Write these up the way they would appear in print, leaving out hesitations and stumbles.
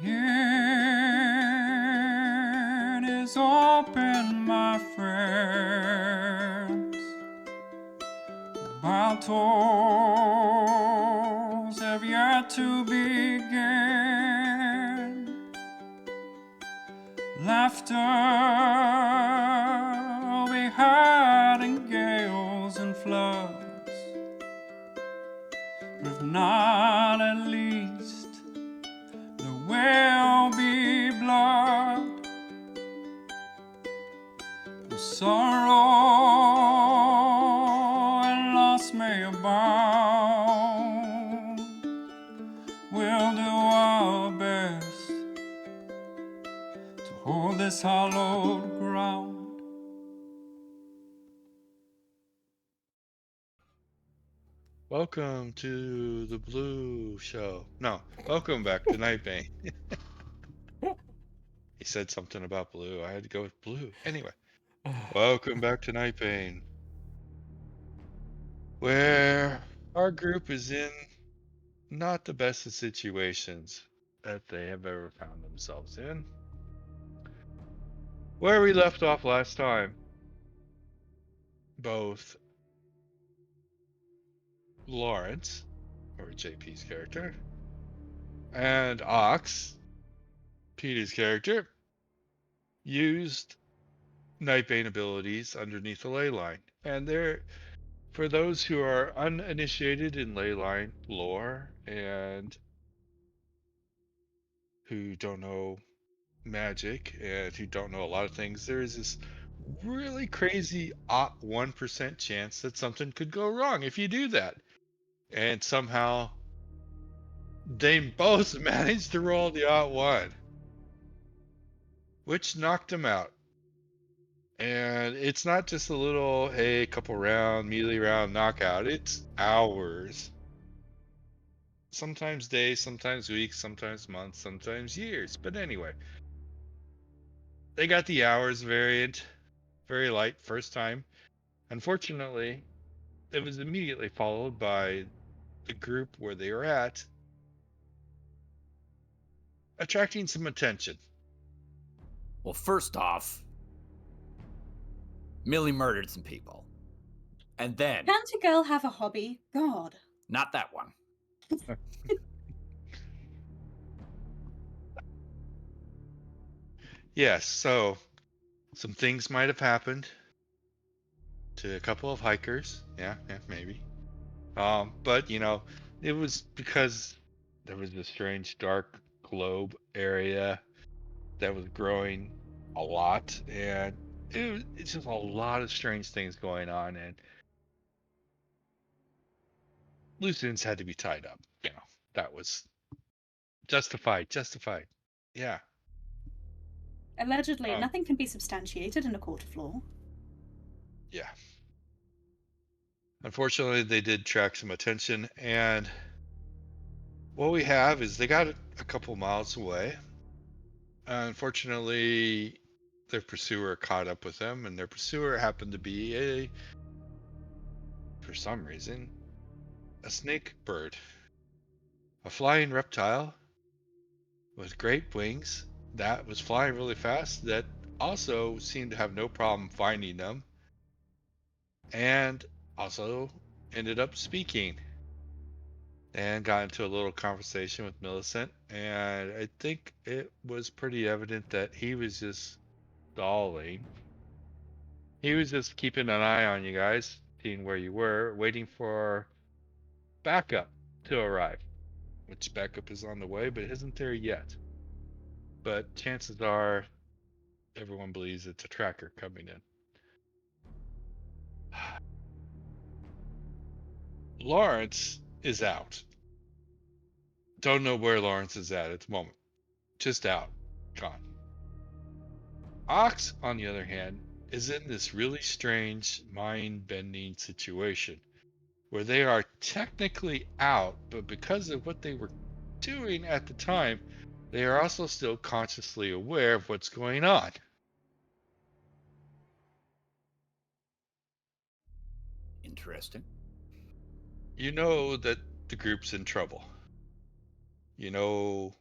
It is open, my friends. Battles have yet to begin. Laughter will be heard in gales and floods, but if not, at least there will be blood. The sorrow and loss may abound. We'll do our best to hold this hallowed ground. Welcome to the Blue Show. No, welcome back to Nightbane. He said something about blue. I had to go with blue. Anyway, welcome back to Nightbane, where our group is in not the best of situations that they have ever found themselves in. Where we left off last time, both Lawrence, or JP's character, and Ox, Peter's character, used Nightbane abilities underneath the ley line. And for those who are uninitiated in ley line lore and who don't know magic and who don't know a lot of things, there is this really crazy 1% chance that something could go wrong if you do that. And somehow they both managed to roll the 1, which knocked them out. And it's not just a little, hey, couple round, melee round knockout. It's hours. Sometimes days, sometimes weeks, sometimes months, sometimes years. But anyway, they got the hours variant, very light first time. Unfortunately, it was immediately followed by the group where they were at attracting some attention. Well, first off, Millie murdered some people. And then, Can't a girl have a hobby? God. not that one. Yes, so some things might have happened to a couple of hikers. Yeah, maybe. But it was because there was this strange dark globe area that was growing a lot, and it's just a lot of strange things going on, and loose ends had to be tied up. That was justified. Yeah. Allegedly, nothing can be substantiated in a court of law. Yeah. Unfortunately, they did track some attention, and what we have is they got a couple miles away. Unfortunately, their pursuer caught up with them, and their pursuer happened to be for some reason, a snake bird. A flying reptile with great wings that was flying really fast that also seemed to have no problem finding them, and also ended up speaking and got into a little conversation with Millicent, and I think it was pretty evident that he was just stalling. He was just keeping an eye on you guys, seeing where you were, waiting for backup to arrive, which backup is on the way but isn't there yet. But chances are everyone believes it's a tracker coming in. Lawrence is out. Don't know where Lawrence is at the moment. Just out. Gone. Ox, on the other hand, is in this really strange, mind-bending situation where they are technically out, but because of what they were doing at the time, they are also still consciously aware of what's going on. Interesting. You know that the group's in trouble. You know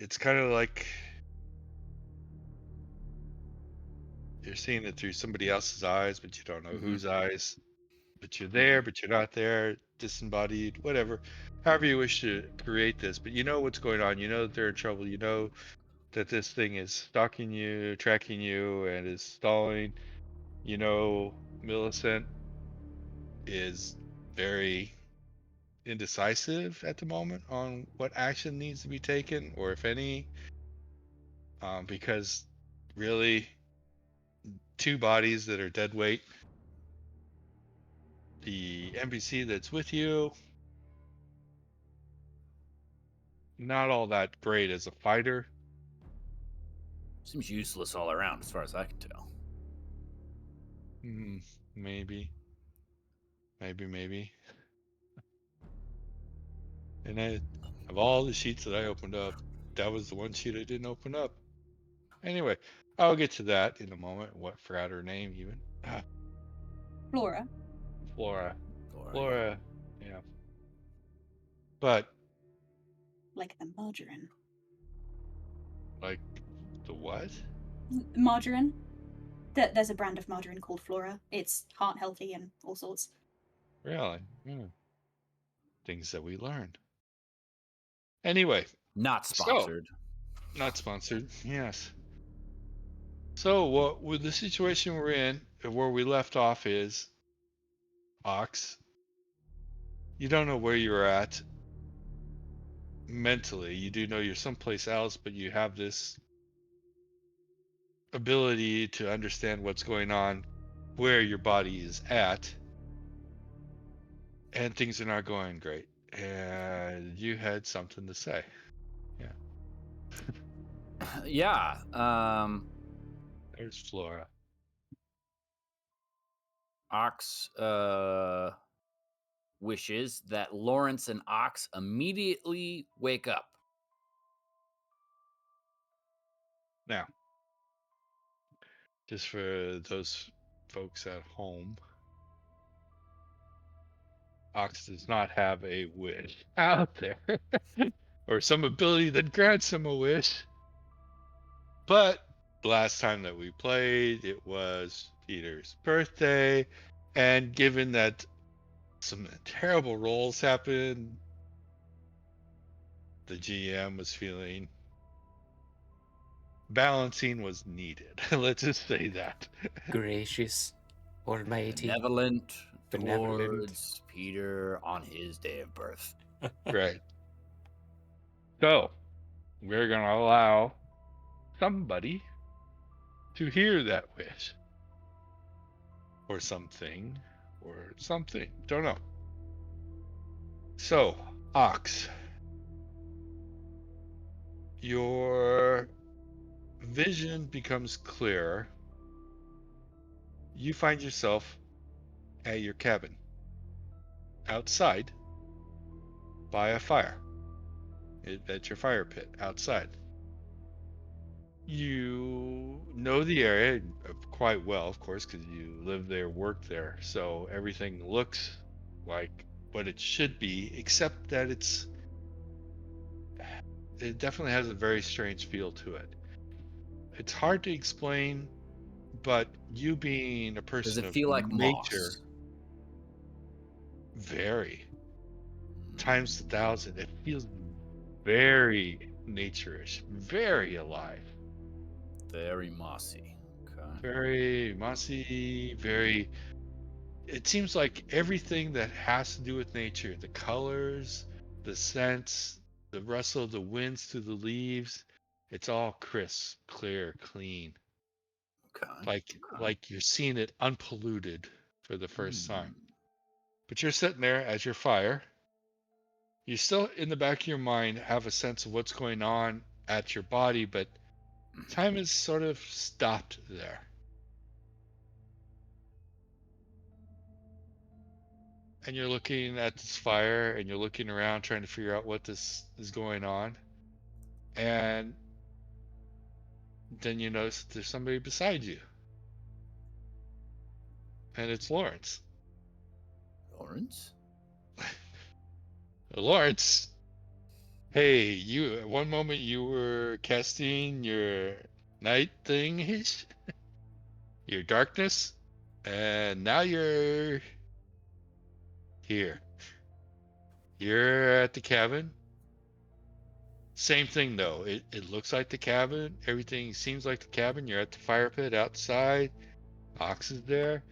it's kind of like you're seeing it through somebody else's eyes, but you don't know whose eyes. But you're there, but you're not there, disembodied, whatever. However you wish to create this, but you know what's going on. You know that they're in trouble. You know that this thing is stalking you, tracking you, and is stalling. You know, Millicent is very indecisive at the moment on what action needs to be taken, or if any, because really, two bodies that are dead weight. The NPC that's with you, not all that great as a fighter. Seems useless all around, as far as I can tell. Maybe. And of all the sheets that I opened up, that was the one sheet I didn't open up. Anyway, I'll get to that in a moment. What, forgot her name even? Flora. Flora. Or, Flora, yeah. But, Like the margarine. like, the what? Margarine? There's a brand of margarine called Flora. It's heart healthy and all sorts. Really? Things that we learned. Anyway, not so, sponsored. not sponsored, yes. So, what with the situation we're in, where we left off is, Ox, you don't know where you're at mentally. You do know you're someplace else, but you have this ability to understand what's going on where your body is at, and things are not going great. And you had something to say. Yeah. There's Flora. Ox wishes that Lawrence and Ox immediately wake up. Now, just for those folks at home, Ox does not have a wish out there or some ability that grants him a wish. But last time that we played, it was Peter's birthday. And given that some terrible rolls happened, the GM was feeling balancing was needed. Let's just say that. Gracious, almighty, Benevolent benevolent. towards Peter on his day of birth. Right. So, we're going to allow somebody to hear that wish. Or something. Or something. Don't know. So, Ox, your vision becomes clearer. You find yourself at your cabin, outside, by a fire. At your fire pit, outside. You know the area quite well, of course, because you live there, work there. So everything looks like what it should be, except that it definitely has a very strange feel to it. It's hard to explain, but you being a person Does it of feel like nature, moss? very times 1,000, it feels very nature-ish, very alive. Very mossy. Okay. Very mossy, very. It seems like everything that has to do with nature, the colors, the scents, the rustle of the winds through the leaves, it's all crisp, clear, clean. Okay. Like you're seeing it unpolluted for the first time. Hmm. But you're sitting there at your fire. You still, in the back of your mind, have a sense of what's going on at your body, but time is sort of stopped there. And you're looking at this fire and you're looking around trying to figure out what this is going on. And then you notice that there's somebody beside you. And it's Lawrence. Lawrence? Lawrence Hey, you. At one moment you were casting your night thing, your darkness, and now you're here. You're at the cabin. Same thing though. It looks like the cabin. Everything seems like the cabin. You're at the fire pit outside. Ox is there,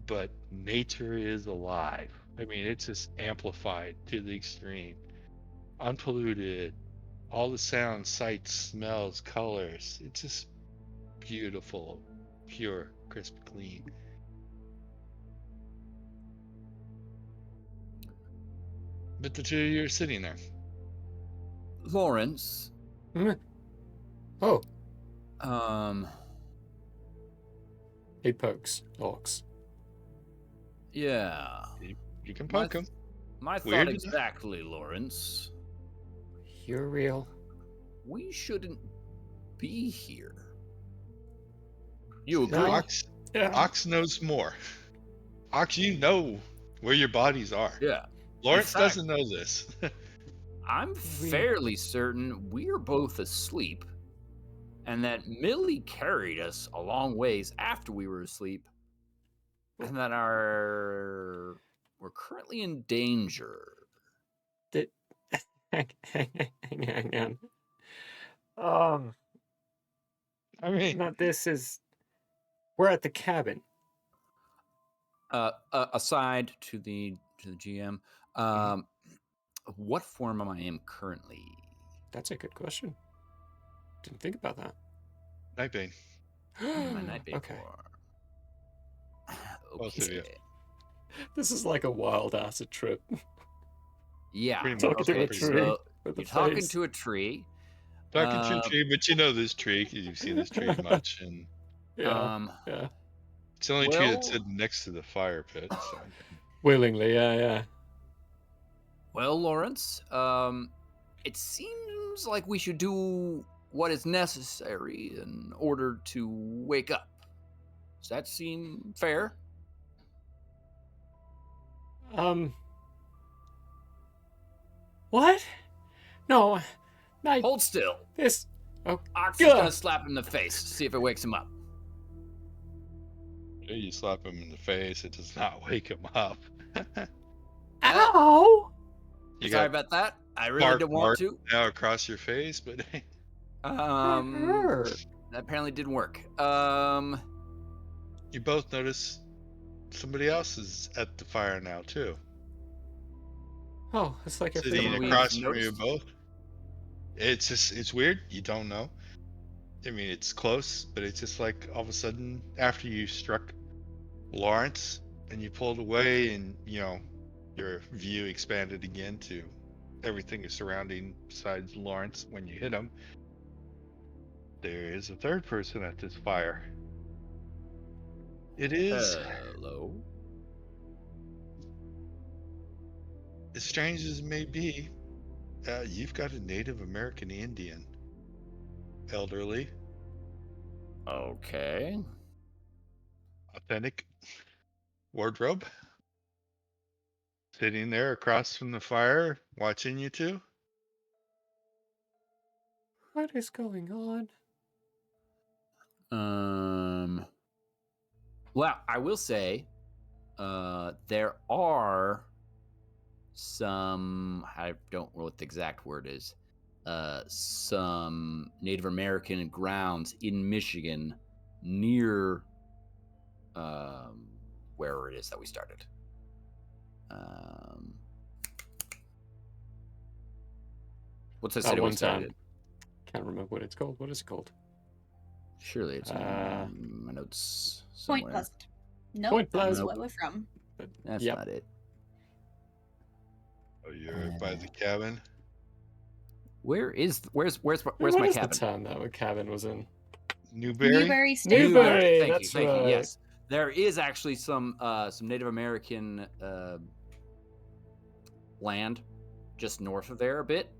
but nature is alive. I mean, it's just amplified to the extreme. Unpolluted. All the sounds, sights, smells, colors. It's just beautiful, pure, crisp, clean. But the two of you are sitting there. Lawrence, Oh, he pokes Ox. yeah. You can poke him. My Weird thought enough. exactly, Lawrence. You're real. We shouldn't be here. You No. agree? Ox, Yeah. Ox knows more. Ox, you know where your bodies are. Yeah. Lawrence fact- doesn't know this. I'm fairly certain we're both asleep, and that Millie carried us a long ways after we were asleep, and that we're currently in danger. Hang on. I mean, Not this is. We're at the cabin. Aside to the GM, what form am I in currently? That's a good question. Didn't think about that. Nightbane. My Nightbane Okay. form. Both of you. Okay. This is like a wild acid trip. Yeah. Pretty much. Talking to a Pretty tree. So with the you're talking face. to a tree. Talking to a tree, but you know this tree. You've seen this tree much, and Yeah. Yeah. it's the only tree that's Well- sitting next to the fire pit. So. Willingly, yeah. Well, Lawrence, it seems like we should do what is necessary in order to wake up. Does that seem fair? What? No. Hold still. This. Oh, Ox is gonna slap him in the face to see if it wakes him up. You slap him in the face, it does not wake him up. ow! You Sorry got about that. I really bark didn't want mark to. now across your face, but That apparently didn't work. you both notice somebody else is at the fire now too. Oh, it's like Sitting Someone everything. we've across from you noticed? both. It's weird. You don't know. I mean, it's close, but it's just like all of a sudden after you struck Lawrence and you pulled away, and your view expanded again to everything is surrounding besides Lawrence. When you hit him, there is a third person at this fire. It is Hello. as strange as it may be. You've got a Native American Indian, elderly, Okay. authentic wardrobe, sitting there across from the fire, watching you two. What is going on? Well, I will say, there are some, I don't know what the exact word is, some Native American grounds in Michigan near where it is that we started. What's the That city we one town. started? Can't remember what it's called. What is it called? Surely it's in my notes Point somewhere. Pleasant. No, Point that's Pleasant. where we're from. That's Yep. not it. Oh, you're by the cabin. Where's What my is cabin? the town that our cabin was in? Newberry. Newberry State. Newberry, Thank that's you. right. Yes, there is actually some Native American land just north of there a bit.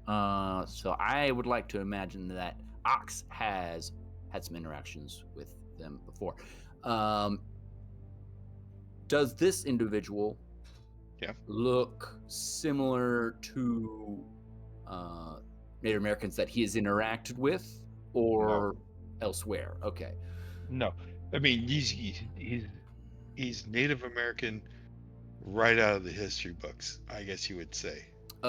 So I would like to imagine that Ox has had some interactions with them before. Does this individual Yeah. look similar to Native Americans that he has interacted with, or elsewhere? Okay. No, I mean he's Native American right out of the history books, I guess you would say,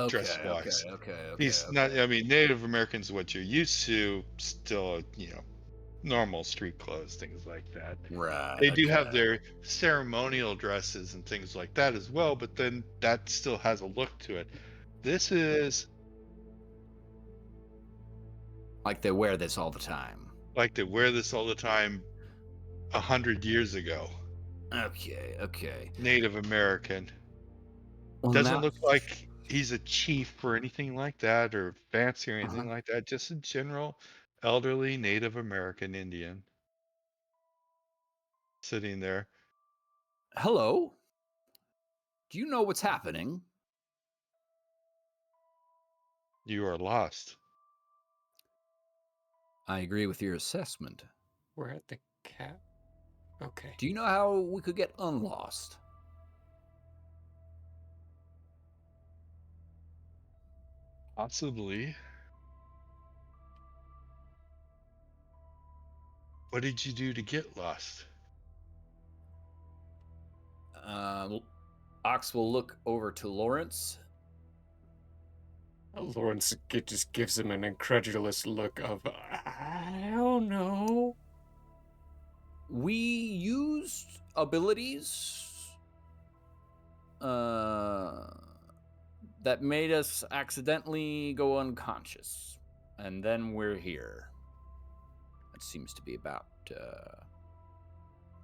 dress Okay. wise. Okay. He's not. I mean, Native Americans, what you're used to, still, normal street clothes, things like that. Right. They do Okay. have their ceremonial dresses and things like that as well, but then that still has a look to it. This is Like they wear this all the time. like they wear this all the time 100 years ago. Okay. Native American. Well, Doesn't now. look like he's a chief or anything like that, or fancy or anything Uh-huh. like that. Just a general elderly Native American Indian sitting there. Hello. Do you know what's happening? You are lost. I agree with your assessment. We're at the cat. Okay. Do you know how we could get unlost? Possibly. What did you do to get lost? Ox will look over to Lawrence. Lawrence just gives him an incredulous look of, I don't know. We used abilities that made us accidentally go unconscious, and then we're here. That seems to be about the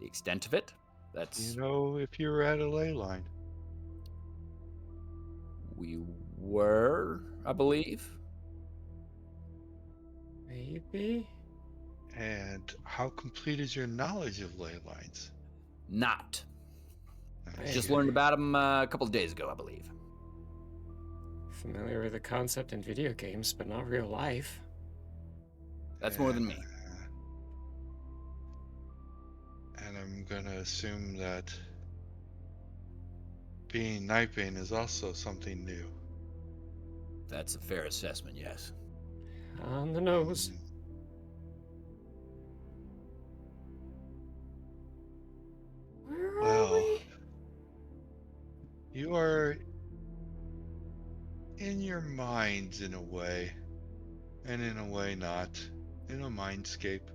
extent of it. That's If you were at a ley line. we were, I believe. Maybe? And how complete is your knowledge of ley lines? Not. Okay. Just learned about them a couple of days ago, I believe. Familiar with the concept in video games, but not real life. That's more than me. And I'm gonna assume that being Nightbane is also something new. That's a fair assessment, yes. On the nose. Where are Well, we? you are in your minds in a way, and in a way not. In a mindscape.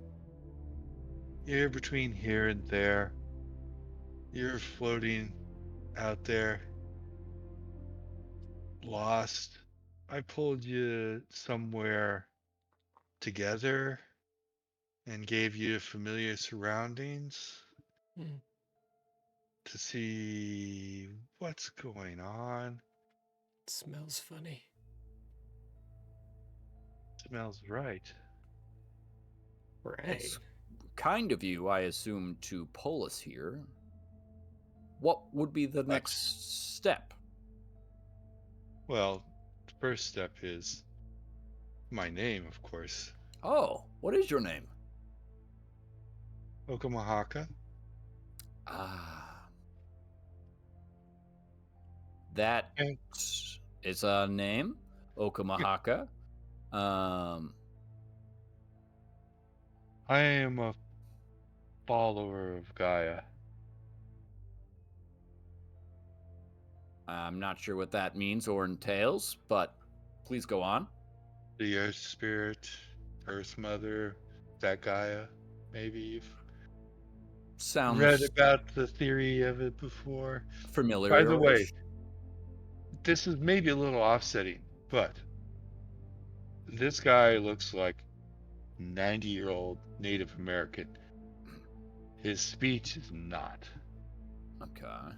You're between here and there. You're floating out there, lost. I pulled you somewhere together and gave you familiar surroundings to see what's going on. It smells funny. Smells right. Right. It's kind of you, I assume, to pull us here. What would be the next step? Well, the first step is my name, of course. Oh, what is your name? Okamahaka. Ah. That Okay. is a name. Okamahaka. I am a follower of Gaia. I'm not sure what that means or entails, but please go on. The Earth Spirit, Earth Mother, that Gaia. Maybe you've Sounds read about the theory of it before. familiar. By the way, this is maybe a little offsetting, but this guy looks like 90-year-old Native American. His speech is not. Okay.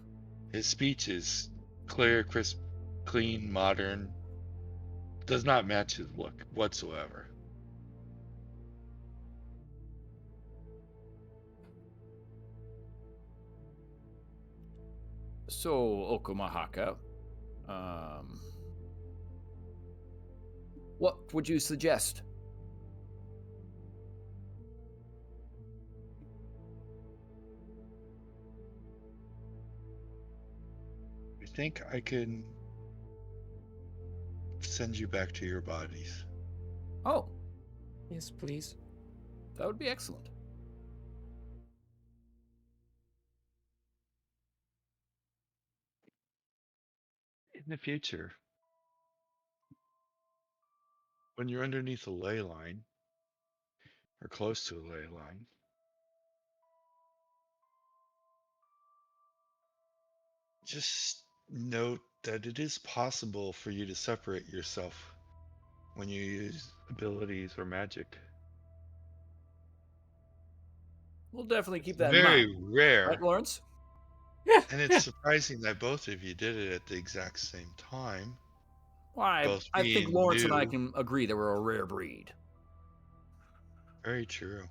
His speech is clear, crisp, clean, modern. Does not match his look whatsoever. So, Okamahaka, what would you suggest? I think I can send you back to your bodies. Oh, Yes, please. that would be excellent. In the future, when you're underneath a ley line, or close to a ley line, just note that it is possible for you to separate yourself when you use abilities or magic. We'll definitely keep It's that in very mind. rare, Right, Lawrence? Yeah. and it's surprising that both of you did it at the exact same time, Why, both I think being Lawrence and I new. can agree that we're a rare breed. Very true.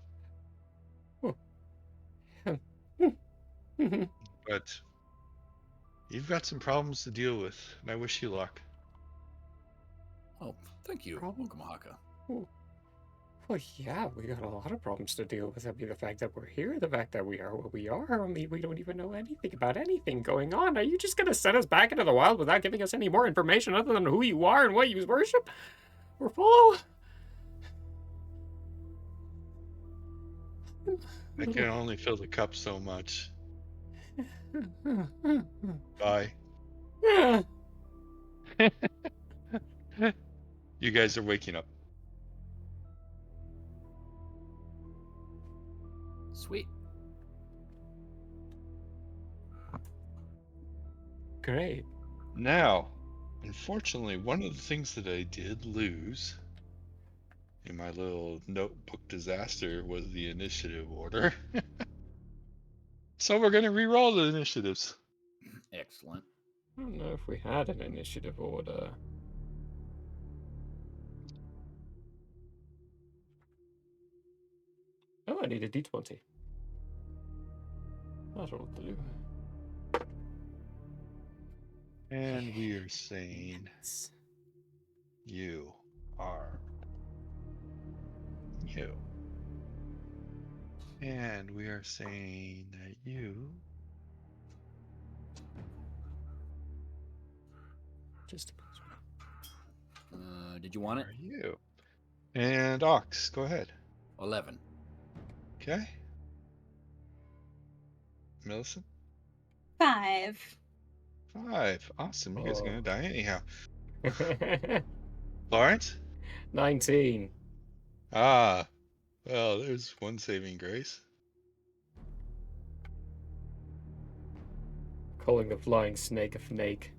But you've got some problems to deal with, and I wish you luck. Oh, thank you, Problem? Okamahaka. Well, yeah, we got a lot of problems to deal with. I mean, the fact that we're here, the fact that we are what we are. I mean, we don't even know anything about anything going on. Are you just gonna send us back into the wild without giving us any more information other than who you are and what you worship or follow? I can only fill the cup so much. Bye. You guys are waking up. Sweet. Great. Now, unfortunately, one of the things that I did lose in my little notebook disaster was the initiative order. So we're going to re-roll the initiatives. Excellent. I don't know if we had an initiative order. Oh, I need a d20. I don't know what to do. And we are saying Yes. you are you. And we are saying that you Just Did you want it? are you. And Ox, go ahead. 11. Okay. Millicent? 5. 5. Awesome. You guys are going to die anyhow. a Lawrence? 19. Ah. Well, there's one saving grace. Calling the flying snake a snake.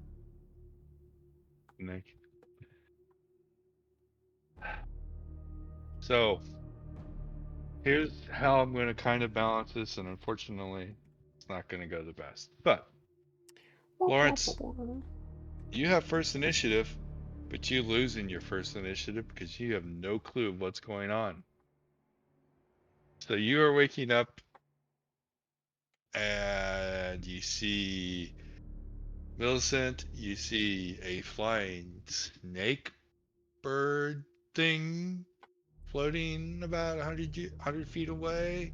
Nick. So, here's how I'm going to kind of balance this, and unfortunately, it's not going to go the best. But, Lawrence, you have first initiative, but you lose in your first initiative because you have no clue of what's going on. So you are waking up and you see Millicent, you see a flying snake bird thing floating about 100 feet away.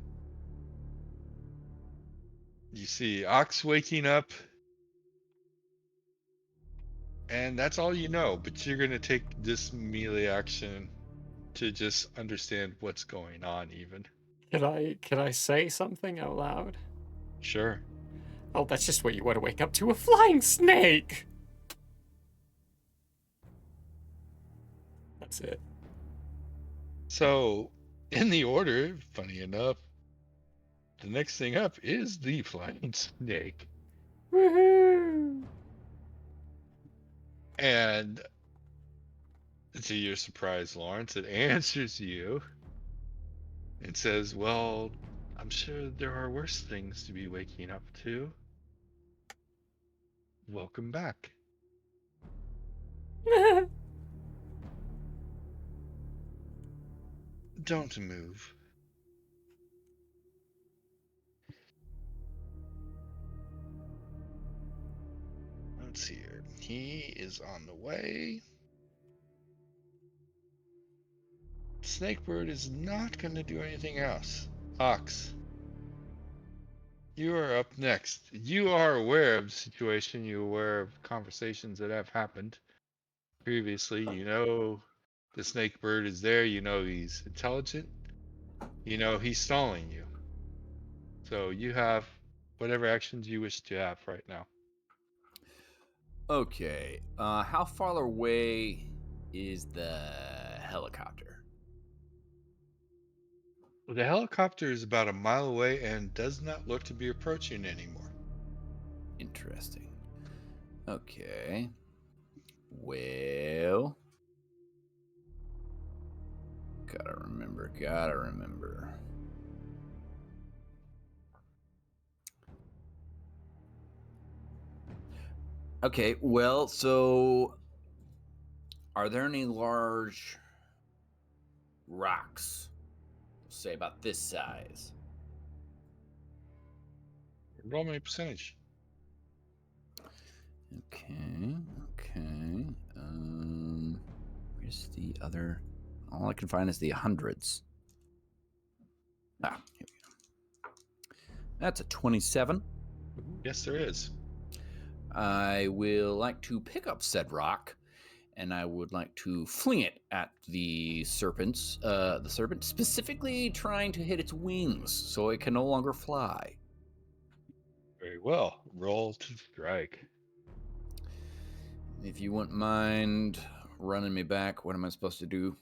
You see Ox waking up, and that's all you know, but you're going to take this melee action to just understand what's going on even. Can I say something out loud? Sure. Oh, that's just what you want to wake up to, a flying snake! That's it. So, in the order, funny enough, the next thing up is the flying snake. Woohoo! And to your surprise, Lawrence, it answers you and says, well, I'm sure there are worse things to be waking up to. Welcome back. Don't move. Let's see here. He is on the way. Snakebird is not going to do anything else. Ox, you are up next. You are aware of the situation. You're aware of conversations that have happened. previously, you know the snake bird is there, you know he's intelligent, you know he's stalling you. So you have whatever actions you wish to have right now. Okay. How far away is the helicopter? The helicopter is about a mile away and does not look to be approaching anymore. Interesting. Okay. Well, gotta remember. Okay, well, so are there any large rocks, say about this size? Roll me a percentage. Okay. Where's the other? All I can find is the hundreds. Ah, here we go. That's a 27. Yes, there is. I will like to pick up said rock, and I would like to fling it at the serpent, specifically trying to hit its wings so it can no longer fly. Very well. Roll to strike. If you wouldn't mind running me back, what am I supposed to do?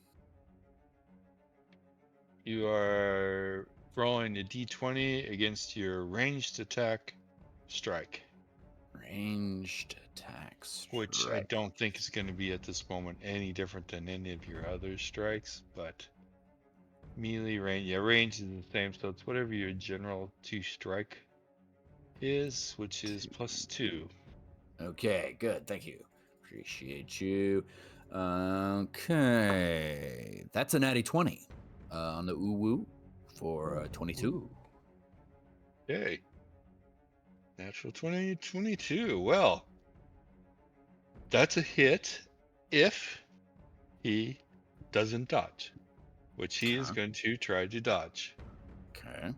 You are rolling a d20 against your ranged attack strike, Ranged attacks. which I don't think is going to be at this moment any different than any of your other strikes, but melee range, yeah, range is the same, so it's whatever your general 2 strike is, which is +2. Okay, good. Thank you. Appreciate you. Okay. That's a natty 20 on the woo for 22. Ooh. Okay. Natural 20, 22. Well, that's a hit if he doesn't dodge, which he is Okay. going to try to dodge. Okay.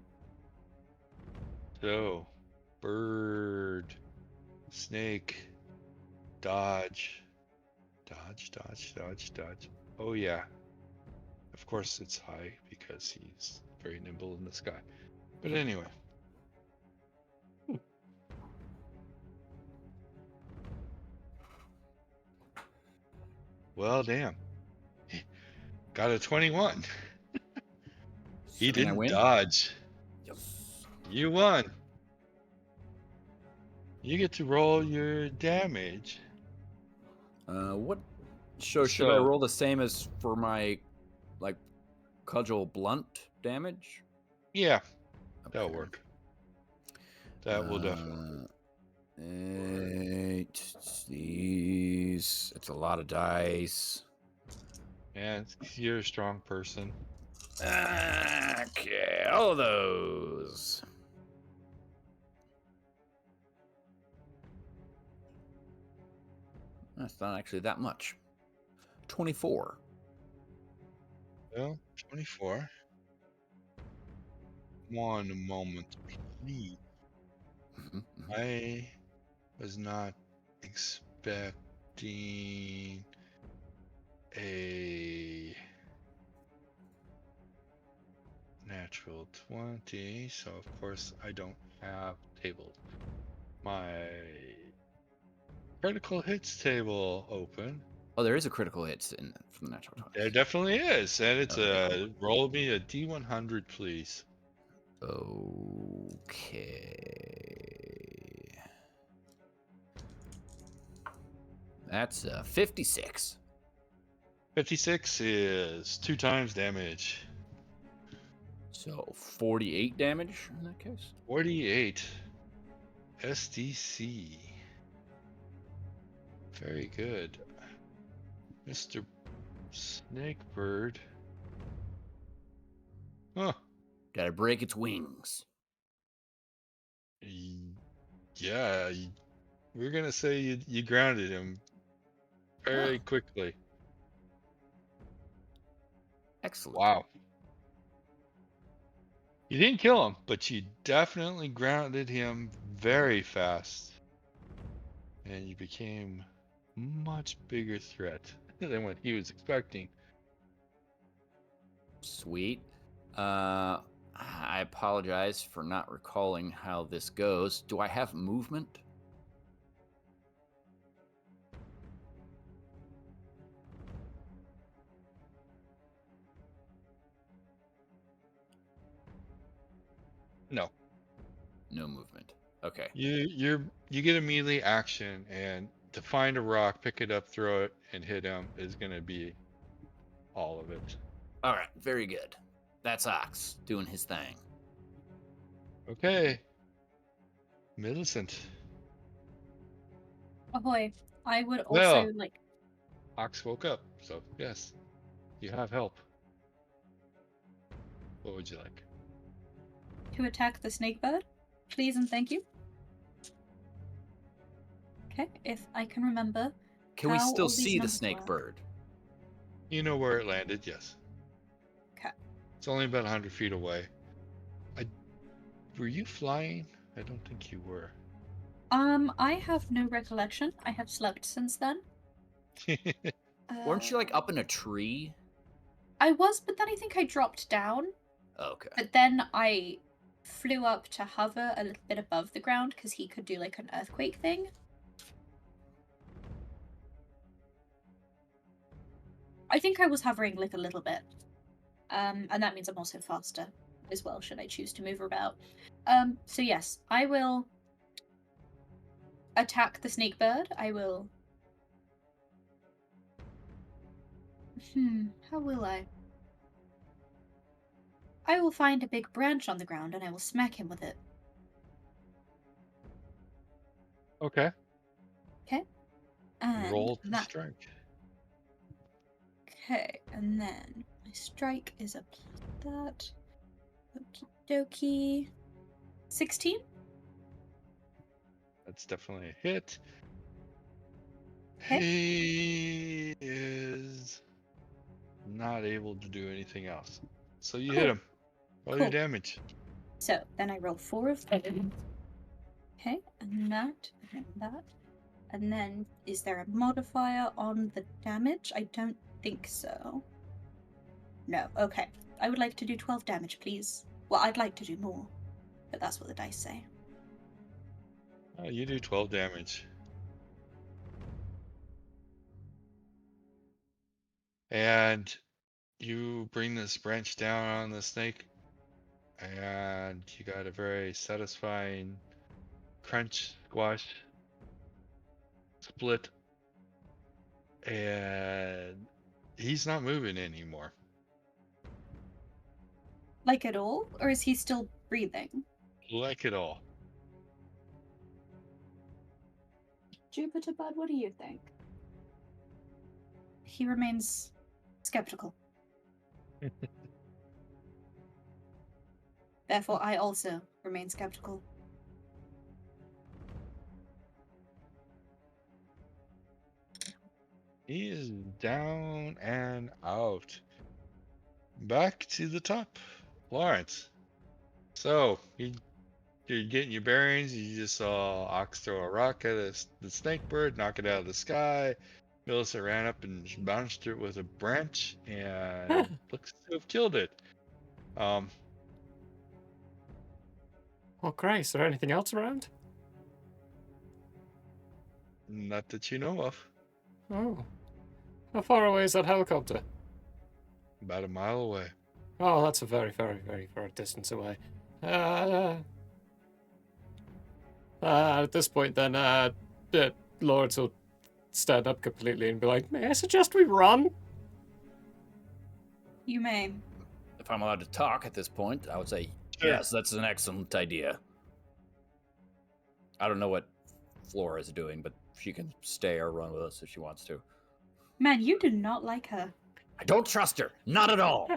So, bird, snake, dodge. Oh, yeah. Of course, it's high because he's very nimble in the sky. But anyway. Well, damn. Got a 21. He Assuming I didn't win? dodge. Yes. You won. You get to roll your damage. What? So should I So- roll the same as for my, like, cudgel blunt damage? Yeah, that'll Okay. work. That will definitely. 8. These. It's a lot of dice. And you're a strong person. Okay, all of those. That's not actually that much. 24. Well, 24. One moment, please. Mhm, mhm. I was not expecting a natural 20, so of course I don't have table. My critical hits table open. Oh, there is a critical hit in from the natural 20. There definitely is, and it's Okay. roll me a D100, please. Okay. That's 56. 56 is 2 times damage. So 48 damage in that case. 48 SDC. Very good, Mr. Snakebird. Huh. Gotta break its wings. Yeah, we're gonna say you grounded him very quickly. Excellent. Wow. You didn't kill him, but you definitely grounded him very fast. And you became much bigger threat than what he was expecting. Sweet. I apologize for not recalling how this goes. Do I have movement? No. No movement. Okay. You get a melee action, and to find a rock, pick it up, throw it, and hit him is gonna be all of it. All right. Very good. That's Ox doing his thing. Okay. Millicent. Ahoy. I would also Well. like Ox woke up, so yes, you have help. What would you like? to attack the snake bird. Please and thank you. Okay, if I can remember. Can we how still all these see the numbers snake work. bird? You know where it landed, yes. Okay. It's only about 100 feet away. Were you flying? I don't think you were. I have no recollection. I have slept since then. Weren't you like up in a tree? I was, but then I think I dropped down. Okay. But then I flew up to hover a little bit above the ground because he could do like an earthquake thing. I think I was hovering like a little bit. And that means I'm also faster as well, should I choose to move about. So yes, I will attack the snake bird. I will... how will I? I will find a big branch on the ground and I will smack him with it. Okay. Okay? And Roll to that... strike. Okay, and then my strike is a that. Okie dokie. 16? That's definitely a hit. Okay. He is not able to do anything else. So you hit Cool. him. Roll your Cool. damage. So then I roll 4 of them. Okay, and that, and that. And then is there a modifier on the damage? I don't think so. No, okay. I would like to do 12 damage, please. Well, I'd like to do more, but that's what the dice say. You do 12 damage. And you bring this branch down on the snake, and you got a very satisfying crunch, squash, split, and he's not moving anymore. Like at all? Or is he still breathing? Like it all. Jupiter Bud, what do you think? He remains skeptical. Therefore, I also remain skeptical. He is down and out. Back to the top. Lawrence. So, you're getting your bearings. You just saw Ox throw a rock at the snake bird, knock it out of the sky. Millicent ran up and bounced it with a branch and looks to have killed it. Well, great. Is there anything else around? Not that you know of. Oh. How far away is that helicopter? About a mile away. Oh, that's a very, very, very far distance away. At this point, then, Lawrence will stand up completely and be like, "May I suggest we run?" You may. If I'm allowed to talk at this point, I would say Sure. yes, that's an excellent idea. I don't know what Flora is doing, but she can stay or run with us if she wants to. Man, you do not like her. I don't trust her. Not at all.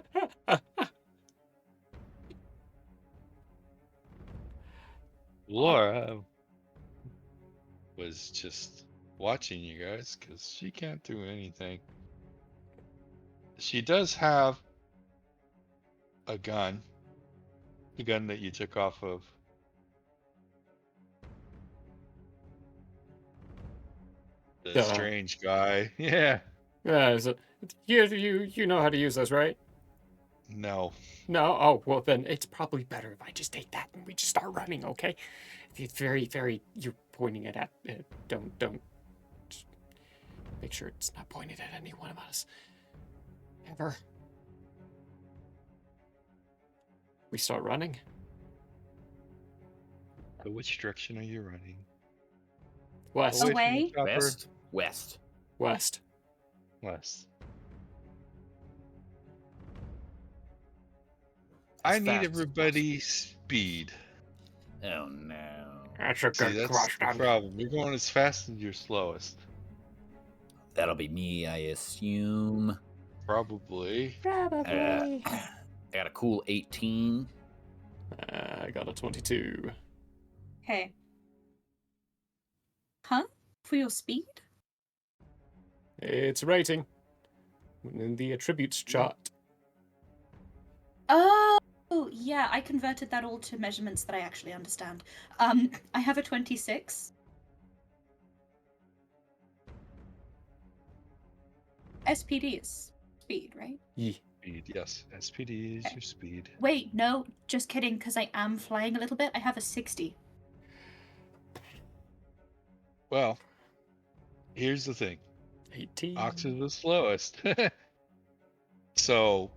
Laura was just watching you guys because she can't do anything. She does have a gun. The gun that you took off of The strange guy. Yeah. Yeah, so you know how to use those, right? No. No? Oh, well then it's probably better if I just take that and we just start running, okay? It's very, you're pointing it at, don't, just make sure it's not pointed at any one of us. Ever. We start running? So which direction are you running? West. Away from the Away? chopper? West. West. West. As I need fast as everybody's speed. Oh no. That's a See, good that's the question. problem. You're going as fast as you're slowest. That'll be me, I assume. Probably. Probably. I got a cool 18. I got a 22. Okay. Huh? For your speed? It's a rating. In the attributes chart. Oh, yeah, I converted that all to measurements that I actually understand. I have a 26. SPD is speed, right? Yeah. Speed, yes. SPD is Okay. your speed. Wait, no, just kidding, because I am flying a little bit. I have a 60. Well, here's the thing. 18. Ox is the slowest. So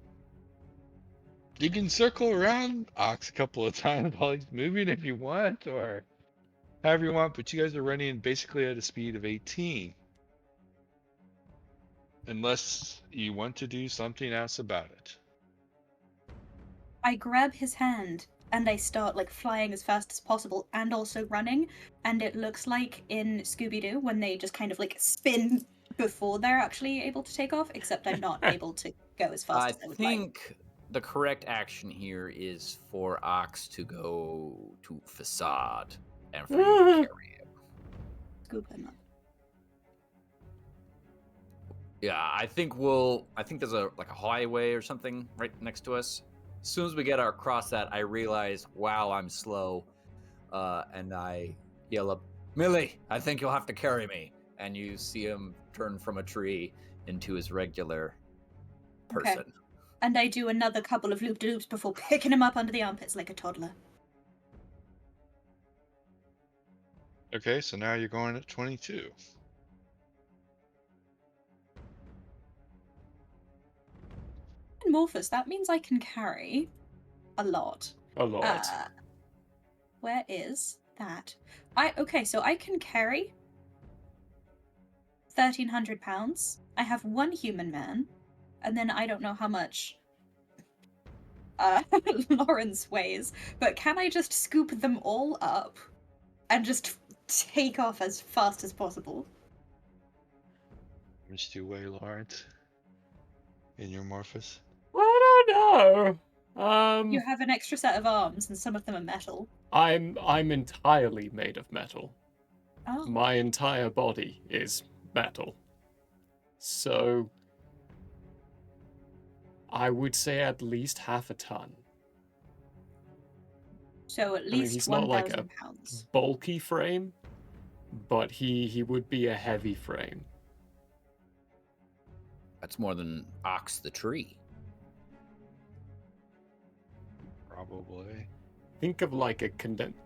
you can circle around Ox a couple of times while he's moving if you want, or however you want, but you guys are running basically at a speed of 18. Unless you want to do something else about it. I grab his hand and I start like flying as fast as possible and also running. And it looks like in Scooby-Doo when they just kind of like spin before they're actually able to take off, except I'm not able to go as fast I as I would like. think the correct action here is for Ox to go to Facade and for you to carry him. Scoop him up. Yeah, I think there's a highway or something right next to us. As soon as we get across that, I realize, wow, I'm slow. And I yell up, Millie, I think you'll have to carry me. And you see him turn from a tree into his regular person. Okay. And I do another couple of loop-de-loops before picking him up under the armpits like a toddler. Okay, so now you're going at 22. Morphous, that means I can carry a lot. A lot. Where is that? Okay, so I can carry 1,300 pounds. I have one human man, and then I don't know how much Lawrence weighs, but can I just scoop them all up and just take off as fast as possible? How much do you weigh, Lawrence? In your Morphous? I don't know. You have an extra set of arms, and some of them are metal. I'm entirely made of metal. Oh. My entire body is metal. So I would say at least half a ton. So at mean, least he's not like 1,000 pounds. Bulky frame, but he would be a heavy frame. That's more than Ox the tree. Probably. Think of like a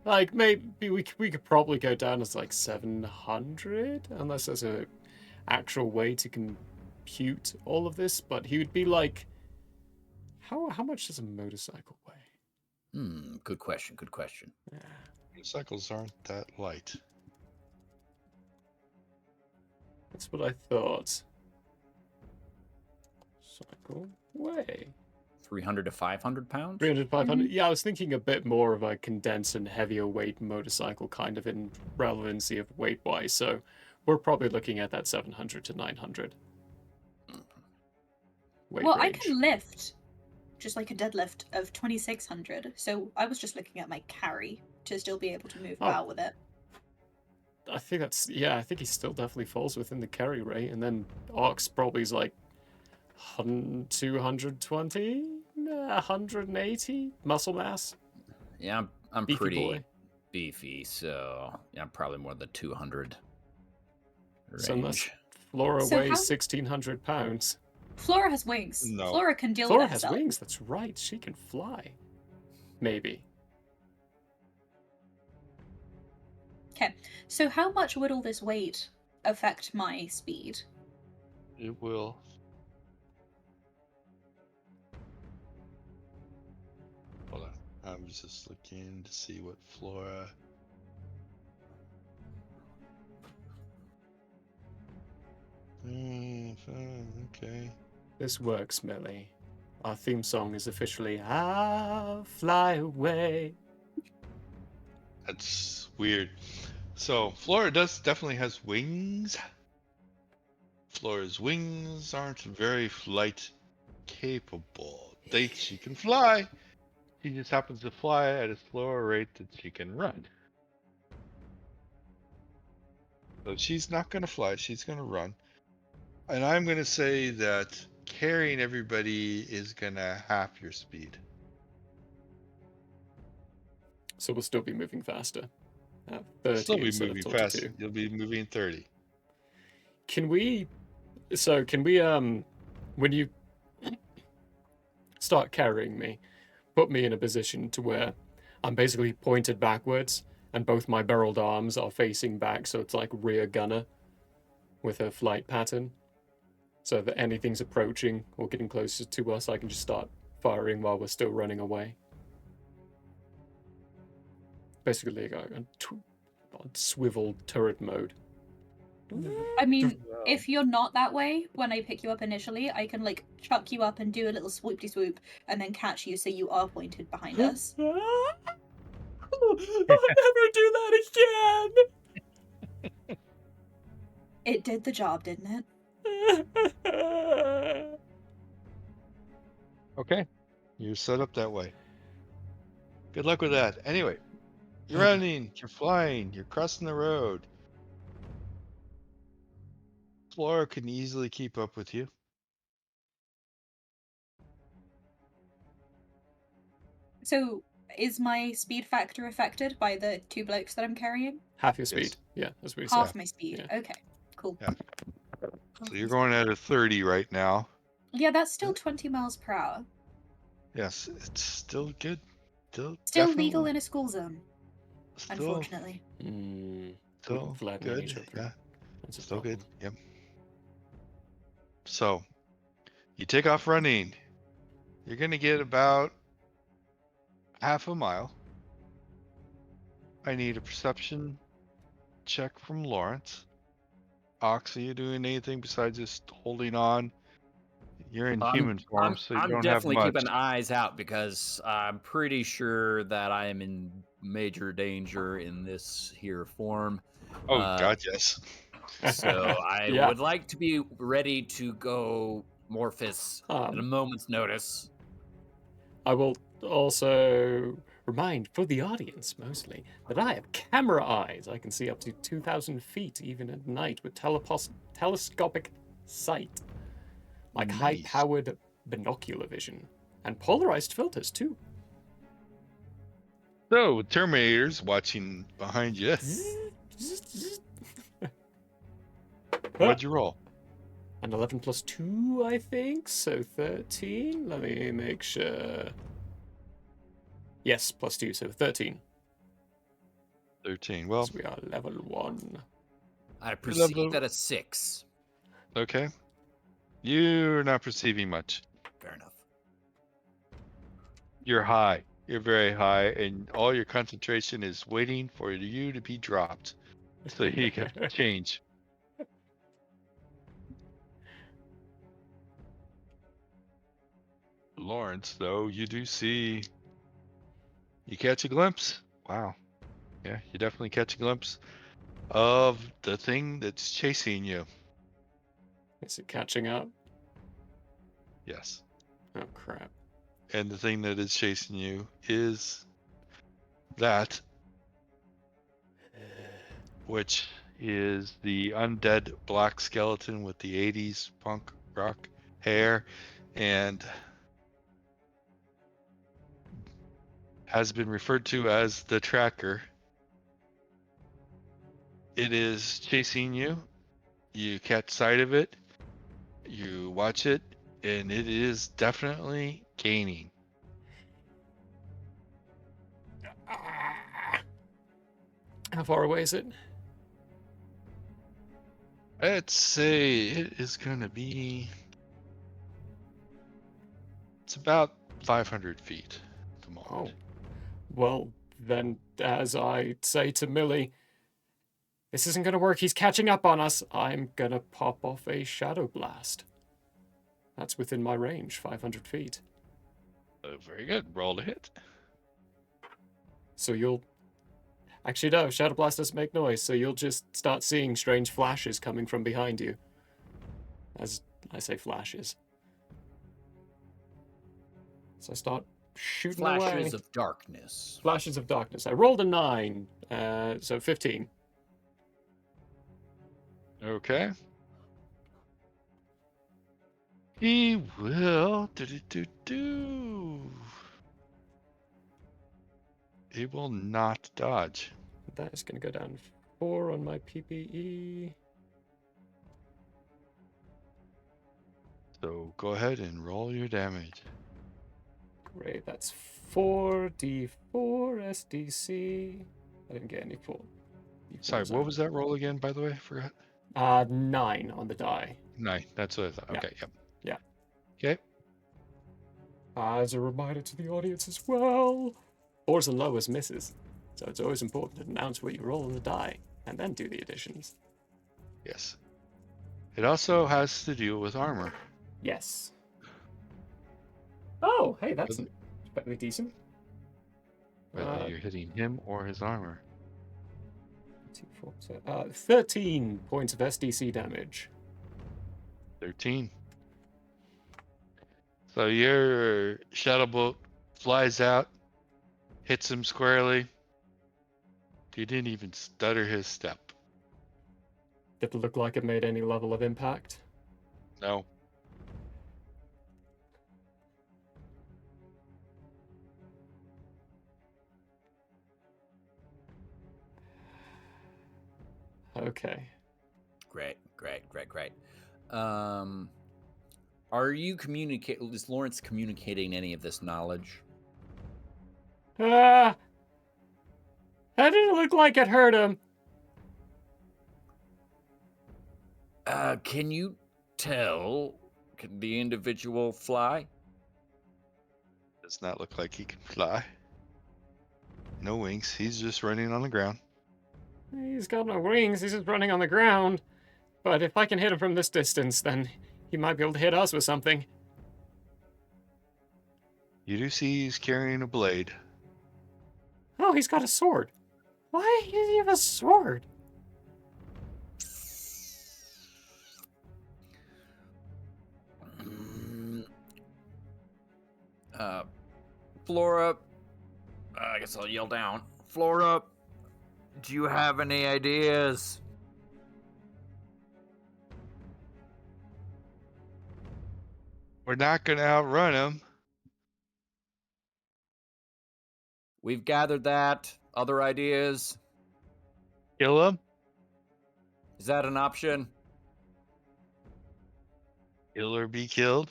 like maybe we could probably go down as like 700 unless there's a actual way to compute all of this, but he would be like how much does a motorcycle weigh? Good question. Yeah. Motorcycles aren't that light. That's what I thought. Cycle weigh 300 to 500 pounds? 300, 500. Yeah, I was thinking a bit more of a condensed and heavier weight motorcycle kind of in relevancy of weight wise. So we're probably looking at that 700 to 900 weight Well, range. I can lift just like a deadlift of 2,600. So I was just looking at my carry to still be able to move about with it. I think that's, yeah, I think he still definitely falls within the carry rate. And then Ox probably is like 220, 180 muscle mass. Yeah, I'm Beefy pretty boy. beefy, so yeah, I'm probably more than 200. So unless range. Flora So weighs how- 1,600 pounds. Flora has wings. No. Flora can deal Flora with has herself. wings, that's right. She can fly. Maybe. Okay. So how much would all this weight affect my speed? It will. Hold on. I was just looking to see what Flora. Okay. This works, Millie. Our theme song is officially "I'll Fly Away." That's weird. So Flora definitely has wings. Flora's wings aren't very flight capable. She can fly. She just happens to fly at a slower rate than she can run. So she's not going to fly. She's going to run. And I'm going to say that carrying everybody is going to half your speed. So we'll still be moving faster. At 30 Still be instead moving of fast. 22. You'll be moving 30. Can we when you start carrying me, put me in a position to where I'm basically pointed backwards and both my barreled arms are facing back, so it's like rear gunner with a flight pattern. So that anything's approaching or getting closer to us, I can just start firing while we're still running away. Basically, on swivel turret mode. I mean, if you're not that way, when I pick you up initially, I can like chuck you up and do a little swoopty swoop and then catch you so you are pointed behind us. I'll never do that again! It did the job, didn't it? Okay. You're set up that way. Good luck with that. Anyway, you're running, you're flying, you're crossing the road. Flora can easily keep up with you. So, is my speed factor affected by the two blokes that I'm carrying? Half your speed. Yeah, that's what you Half said. my speed. Yeah. Okay, cool. Yeah. So you're going at a 30 right now. Yeah, that's still 20 miles per hour. Yes, it's still good. Still definitely, legal in a school zone, Still, unfortunately. still Flattening good. each other. Yeah, That's a still good. problem. Yep. So you take off running. You're gonna get about half a mile. I need a perception check from Lawrence. Ox, are you doing anything besides just holding on? You're in human form, so you I'm don't have definitely much. keeping eyes out because I'm pretty sure that I am in major danger in this here form. Oh Uh, God, yes. So I Yeah. would like to be ready to go Morphus at a Um, moment's notice. I will also remind, for the audience mostly, that I have camera eyes. I can see up to 2,000 feet even at night with telescopic sight. Like Nice. high-powered binocular vision. And polarized filters, too. So Terminator's watching behind you. What'd you roll? An 11 plus 2, I think, so 13. Let me make sure. Yes, plus 2, so 13. 13. Well, So we are level 1. I level- perceive at a 6. okay. You're not perceiving much. Fair enough. You're high. You're very high, and all your concentration is waiting for you to be dropped so you can change. Lawrence, though, you do see. You catch a glimpse. Wow. Yeah, you definitely catch a glimpse of the thing that's chasing you. Is it catching up? Yes. Oh, crap. And the thing that is chasing you is that, which is the undead black skeleton with the 80s punk rock hair and has been referred to as the tracker. It is chasing you You catch sight of it. You watch it, and it is definitely gaining. Ah. How far away is it? I'd say it is going to be. It's about 500 feet at the moment. Oh. Well, then, as I say to Millie, this isn't going to work. He's catching up on us. I'm going to pop off a Shadow Blast. That's within my range, 500 feet. Very good. Roll to hit. So you'll... Actually, no, Shadow Blast doesn't make noise, so you'll just start seeing strange flashes coming from behind you. As I say flashes. So I start shooting away. Flashes of darkness. Flashes of darkness. I rolled a 9, so 15. Okay. He will. He will not dodge. That is going to go down 4 on my PPE. So go ahead and roll your damage. Great, that's 4d4 SDC. I didn't get any 4. Sorry, what was that roll again, by the way? I forgot. 9 on the die. 9. That's what I thought. Yeah. Okay, yep. Yeah. Okay. As a reminder to the audience as well, 4's the lowest misses. So it's always important to announce what you roll on the die, and then do the additions. Yes. It also has to deal with armor. Yes. Oh, hey, that's fairly decent. Whether you're hitting him or his armor. 2, 4, 13 points of SDC damage. 13. So your shadow bolt flies out, hits him squarely. He didn't even stutter his step. Did it look like it made any level of impact? No. Okay. Great. Are you is Lawrence communicating any of this knowledge? That didn't look like it hurt him. Can you tell? Can the individual fly? Does not look like he can fly. No wings. He's just running on the ground. He's got no wings, he's just running on the ground. But if I can hit him from this distance, then he might be able to hit us with something. You do see he's carrying a blade. Oh, he's got a sword. Why does he have a sword? Flora, I guess I'll yell down. Flora, do you have any ideas? We're not going to outrun him. We've gathered that. Other ideas? Kill him? Is that an option? Kill or be killed?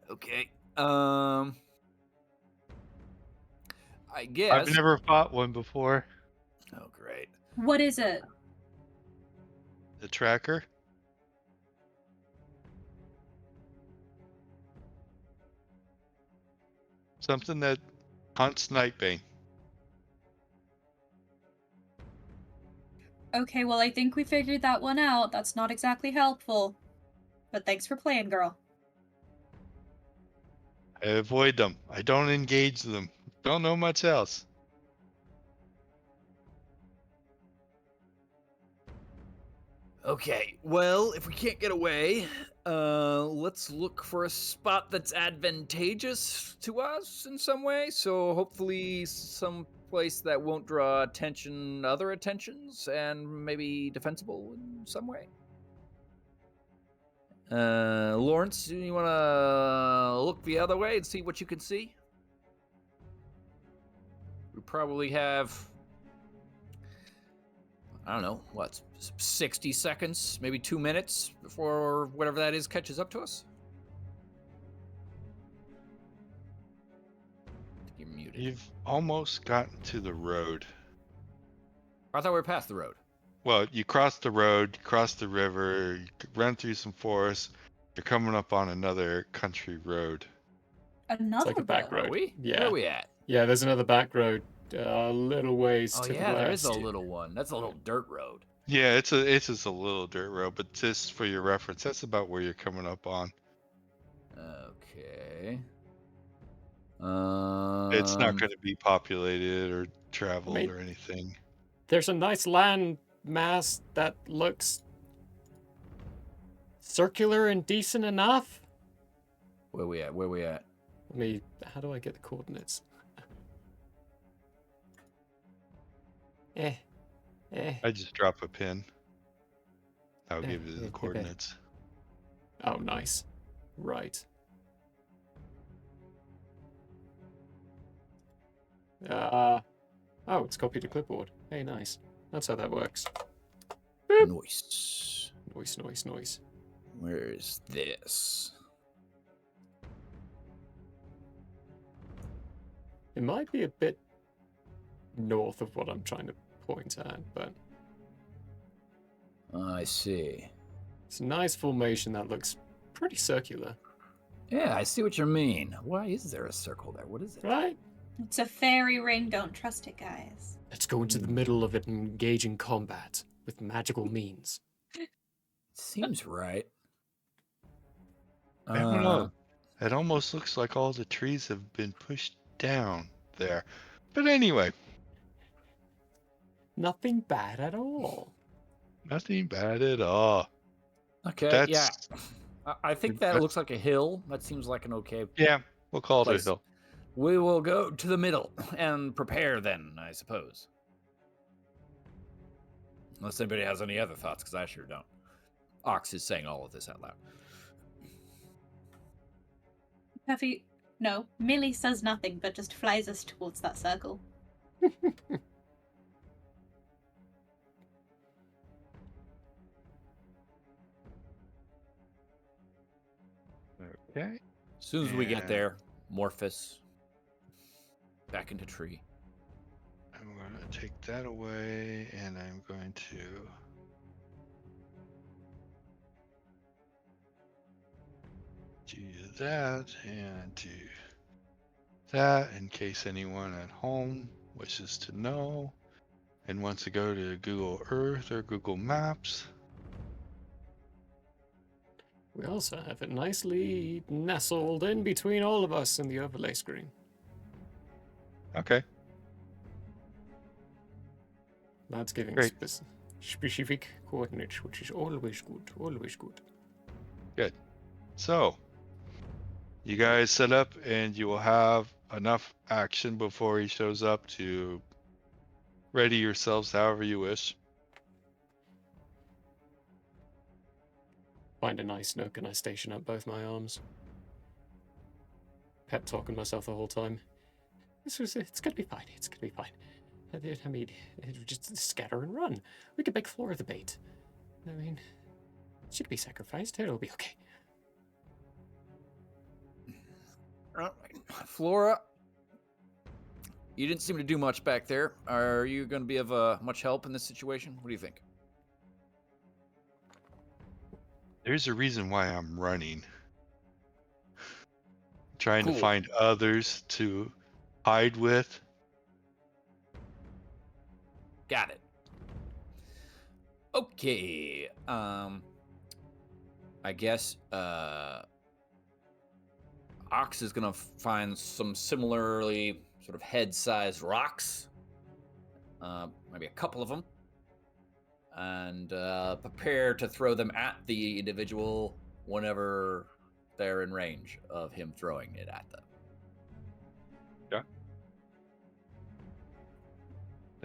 Okay. I guess. I've never fought one before. Oh, great. What is it? The tracker? Something that hunts Nightbane. Okay, well, I think we figured that one out. That's not exactly helpful. But thanks for playing, girl. I avoid them. I don't engage them. Don't know much else. Okay, well, if we can't get away, let's look for a spot that's advantageous to us in some way. So hopefully some place that won't draw other attentions, and maybe defensible in some way. Lawrence, you want to look the other way and see what you can see? We probably have... I don't know, what, 60 seconds, maybe 2 minutes before whatever that is catches up to us? You're muted. You've almost gotten to the road. I thought we were past the road. Well, you cross the road, you cross the river, you run through some forest. You're coming up on another country road. Another It's like a back road. Are road. we? Yeah. Where are we at? Yeah, there's another back road a little ways Oh to yeah, the there is a west. little one. That's a little dirt road. Yeah, it's just a little dirt road, but just for your reference, that's about where you're coming up on. Okay. It's not going to be populated or traveled mean- or anything. There's a nice land mass that looks circular and decent enough. Where we at? Where we at? How do I get the coordinates? I just drop a pin. I'll Yeah, give you yeah, the okay. coordinates. Oh, nice. Right. Oh, it's copied to clipboard. Hey, nice. That's how that works. Noise. Noise. Where is this? It might be a bit north of what I'm trying to point at, but I see. it's a nice formation that looks pretty circular, Yeah, I see what you mean. Why is there a circle there? What is it? right? It's a fairy ring. Don't trust it, guys. Let's go into the middle of it and engage in combat with magical means. Seems right. I don't know. It almost looks like all the trees have been pushed down there. But anyway, Nothing bad at all. nothing bad at all. Okay, That's, yeah. I think that looks like a hill. That seems like an okay Yeah, we'll call it a place. hill. We will go to the middle and prepare then, I suppose. Unless anybody has any other thoughts, because I sure don't. Ox is saying all of this out loud. Puffy, no. Millie says nothing, but just flies us towards that circle. Okay. As soon as we get Yeah. there, Morphus back into tree. I'm going to take that away, and I'm going to do that and do that in case anyone at home wishes to know and wants to go to Google Earth or Google Maps. We also have it nicely nestled in between all of us in the overlay screen. Okay. That's giving Great. specific coordinates, which is always good, always good. So, you guys set up and you will have enough action before he shows up to ready yourselves however you wish. Find a nice nook and I station up both my arms. Pep talking myself the whole time. It's gonna be fine, it's gonna be fine. I mean, just scatter and run. We could make Flora the bait. I mean, she could be sacrificed, it'll be okay. Flora, you didn't seem to do much back there. Are you going to be of much help in this situation? What do you think? There's a reason why I'm running. Trying to Cool. find others to hide with. Got it. Okay. I guess Ox is gonna find some similarly sort of head-sized rocks, maybe a couple of them, and prepare to throw them at the individual whenever they're in range of him throwing it at them.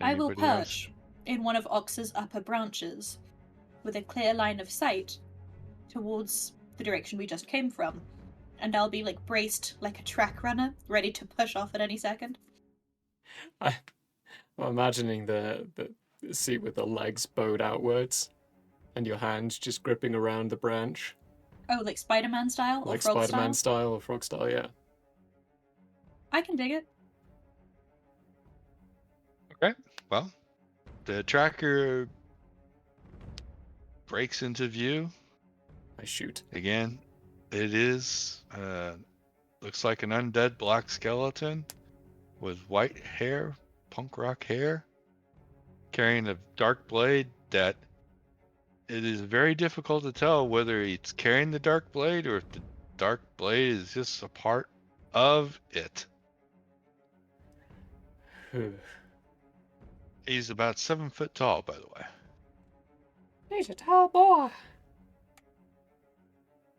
I will Anybody else? perch in one of Ox's upper branches with a clear line of sight towards the direction we just came from. And I'll be like braced like a track runner, ready to push off at any second. I'm imagining the See, with the legs bowed outwards, and your hands just gripping around the branch, Oh, like Spider-Man style or like frog Spider-Man style? style or frog style. Yeah. I can dig it. Okay. Well, the tracker breaks into view. I shoot. Again, it is looks like an undead black skeleton with white hair, punk rock hair, carrying a dark blade that it is very difficult to tell whether it's carrying the dark blade or if the dark blade is just a part of it. He's about 7 foot tall, by the way. He's a tall boy.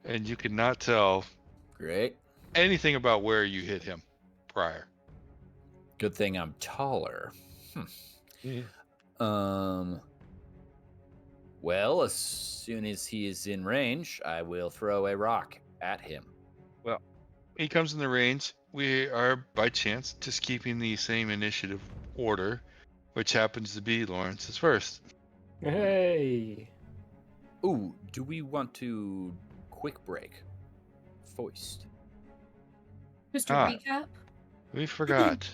And you cannot tell Great. anything about where you hit him prior. Good thing I'm taller. Yeah. Well, as soon as he is in range, I will throw a rock at him. Well, he comes in the range. We are, by chance, just keeping the same initiative order, which happens to be Lawrence's first. Hey. Ooh, do we want to quick break? Foist. Just to Ah. recap. We forgot.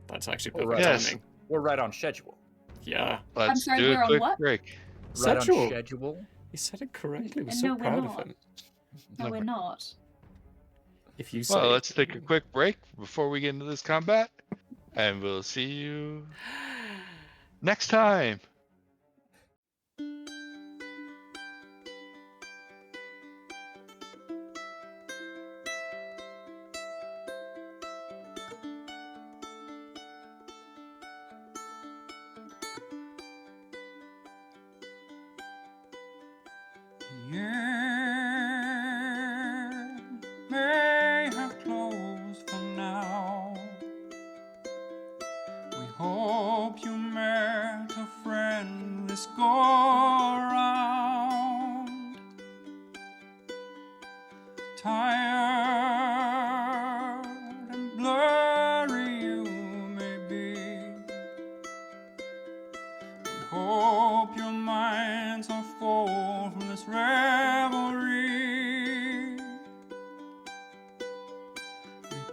That's actually Well, perfect right. Yes. timing. We're right on schedule. Yeah. Let's sorry, do we're a on quick what? break. Right Sexual. on schedule. He said it correctly. We're And so no, we're proud of not. him. No, we're not. If you say Well, let's take a quick break before we get into this combat, and we'll see you next time. The year may have closed for now. We hope you met a friend this go around. Tired and blurry you may be. We hope your minds are full from this revelry. May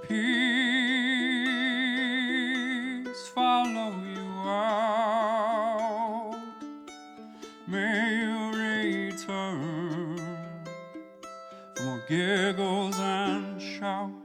peace follow you out. May you return for more giggles and shouts.